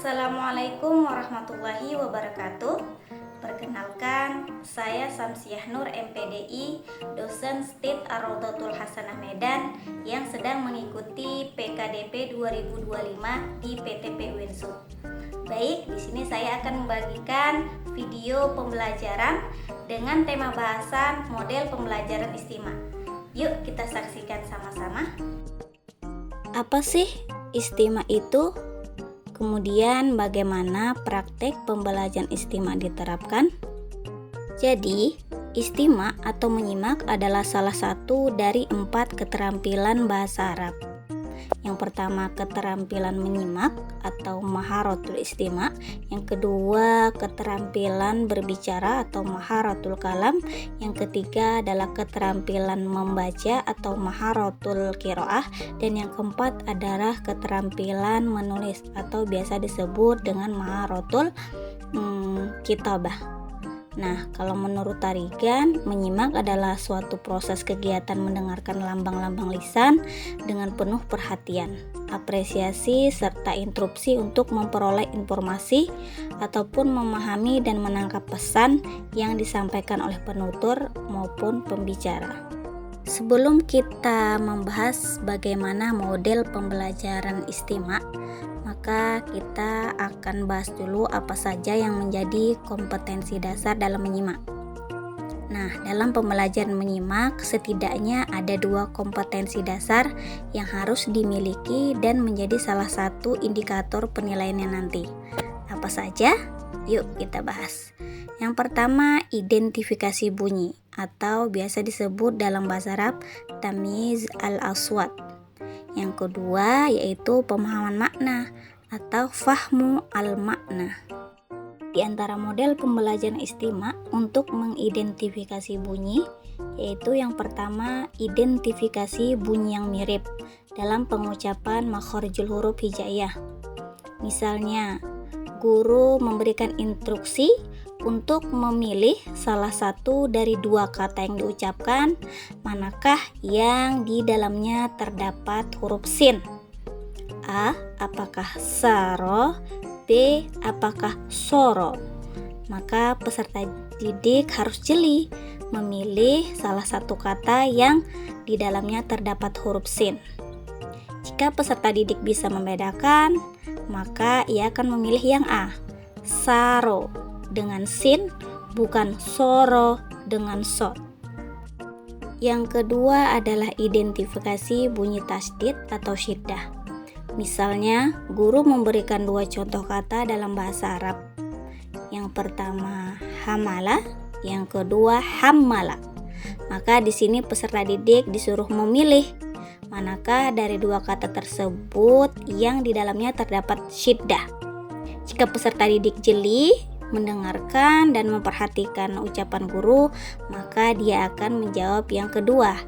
Assalamualaikum warahmatullahi wabarakatuh. Perkenalkan, saya Samsiah Nur MPDI, dosen STIT Ar-Raudhatul Hasanah Medan yang sedang mengikuti PKDP 2025 di PTP UINSUP. Baik, di sini saya akan membagikan video pembelajaran dengan tema bahasan model pembelajaran istimewa. Yuk kita saksikan sama-sama. Apa sih istimewa itu? Kemudian bagaimana praktek pembelajaran istimewa diterapkan? Jadi, istimewa atau menyimak adalah salah satu dari 4 keterampilan bahasa Arab. Yang pertama, keterampilan menyimak atau maharatul istimewa. Yang kedua, keterampilan berbicara atau maharatul kalam. Yang ketiga adalah keterampilan membaca atau maharatul qiraah. Dan yang keempat adalah keterampilan menulis atau biasa disebut dengan maharatul kitabah. Nah, kalau menurut Tarigan, menyimak adalah suatu proses kegiatan mendengarkan lambang-lambang lisan dengan penuh perhatian, apresiasi, serta interupsi untuk memperoleh informasi ataupun memahami dan menangkap pesan yang disampaikan oleh penutur maupun pembicara. Sebelum kita membahas bagaimana model pembelajaran istimewa, maka kita akan bahas dulu apa saja yang menjadi kompetensi dasar dalam menyimak. Nah, dalam pembelajaran menyimak setidaknya ada 2 kompetensi dasar yang harus dimiliki dan menjadi salah satu indikator penilaiannya nanti. Apa saja? Yuk kita bahas. Yang pertama, identifikasi bunyi atau biasa disebut dalam bahasa Arab tamyiz al-aswat. Yang kedua yaitu pemahaman makna atau fahmu al-makna. Di antara model pembelajaran istimewa untuk mengidentifikasi bunyi yaitu yang pertama, identifikasi bunyi yang mirip dalam pengucapan makharijul huruf hijaiyah. Misalnya, guru memberikan instruksi untuk memilih salah satu dari 2 kata yang diucapkan, manakah yang di dalamnya terdapat huruf sin. A. Apakah saro? B. Apakah soro? Maka peserta didik harus jeli memilih salah satu kata yang di dalamnya terdapat huruf sin. Jika peserta didik bisa membedakan, maka ia akan memilih yang A, saro dengan sin, bukan soro dengan sod. Yang kedua adalah identifikasi bunyi tasdid atau syiddah. Misalnya, guru memberikan 2 contoh kata dalam bahasa Arab. Yang pertama hamala, yang kedua hammala. Maka di sini peserta didik disuruh memilih manakah dari 2 kata tersebut yang di dalamnya terdapat syiddah. Jika peserta didik jeli mendengarkan dan memperhatikan ucapan guru, maka dia akan menjawab yang kedua,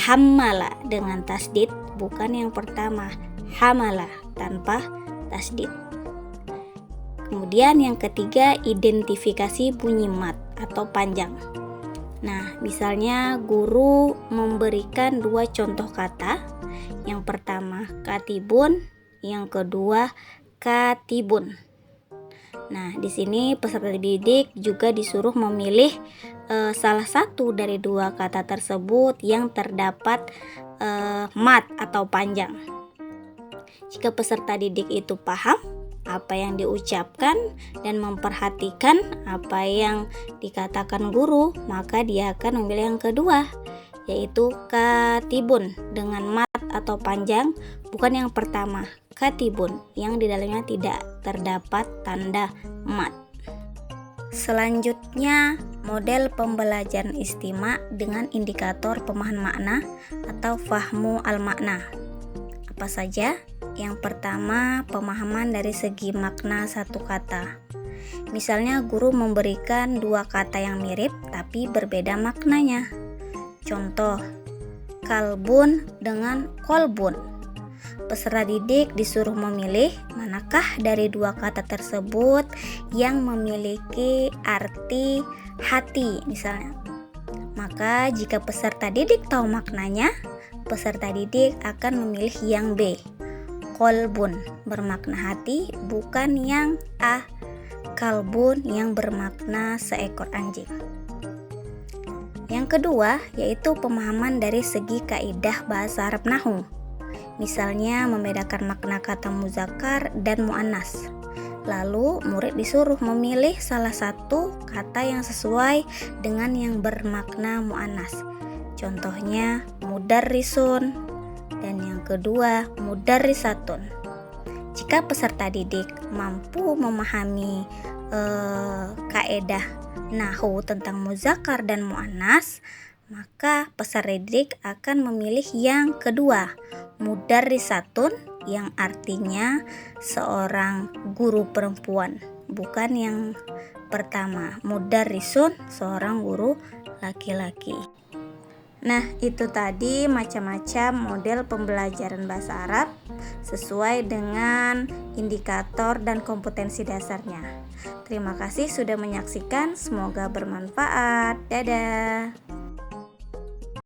hammala dengan tasdid, bukan yang pertama, hamala tanpa tasdid. Kemudian yang ketiga, identifikasi bunyi mat atau panjang. Nah, misalnya guru memberikan 2 contoh kata. Yang pertama katibun, yang kedua katibun. Nah, di sini peserta didik juga disuruh memilih salah satu dari 2 kata tersebut yang terdapat mat atau panjang. Jika peserta didik itu paham apa yang diucapkan dan memperhatikan apa yang dikatakan guru, maka dia akan memilih yang kedua, yaitu katibun dengan mat atau panjang, bukan yang pertama, katibun yang di dalamnya tidak terdapat tanda mat. Selanjutnya, model pembelajaran istimewa dengan indikator pemahaman makna atau fahmu al-makna. Apa saja? Yang pertama, pemahaman dari segi makna satu kata. Misalnya, guru memberikan 2 kata yang mirip tapi berbeda maknanya. Contoh, kalbun dengan kolbun. Peserta didik disuruh memilih manakah dari 2 kata tersebut yang memiliki arti hati misalnya. Maka jika peserta didik tahu maknanya, peserta didik akan memilih yang B, kolbun bermakna hati, bukan yang kalbun yang bermakna seekor anjing. Yang kedua yaitu pemahaman dari segi kaidah bahasa Arab Nahwu. Misalnya membedakan makna kata muzakkar dan muannas. Lalu murid disuruh memilih salah satu kata yang sesuai dengan yang bermakna muannas. Contohnya mudarrisun dan yang kedua mudarrisatun. Jika peserta didik mampu memahami kaidah nahwu tentang muzakkar dan muannas, maka peserta didik akan memilih yang kedua, mudarrisatun, yang artinya seorang guru perempuan, bukan yang pertama, mudarrisun, seorang guru laki-laki. Nah, itu tadi macam-macam model pembelajaran bahasa Arab sesuai dengan indikator dan kompetensi dasarnya. Terima kasih sudah menyaksikan, semoga bermanfaat. Dadah.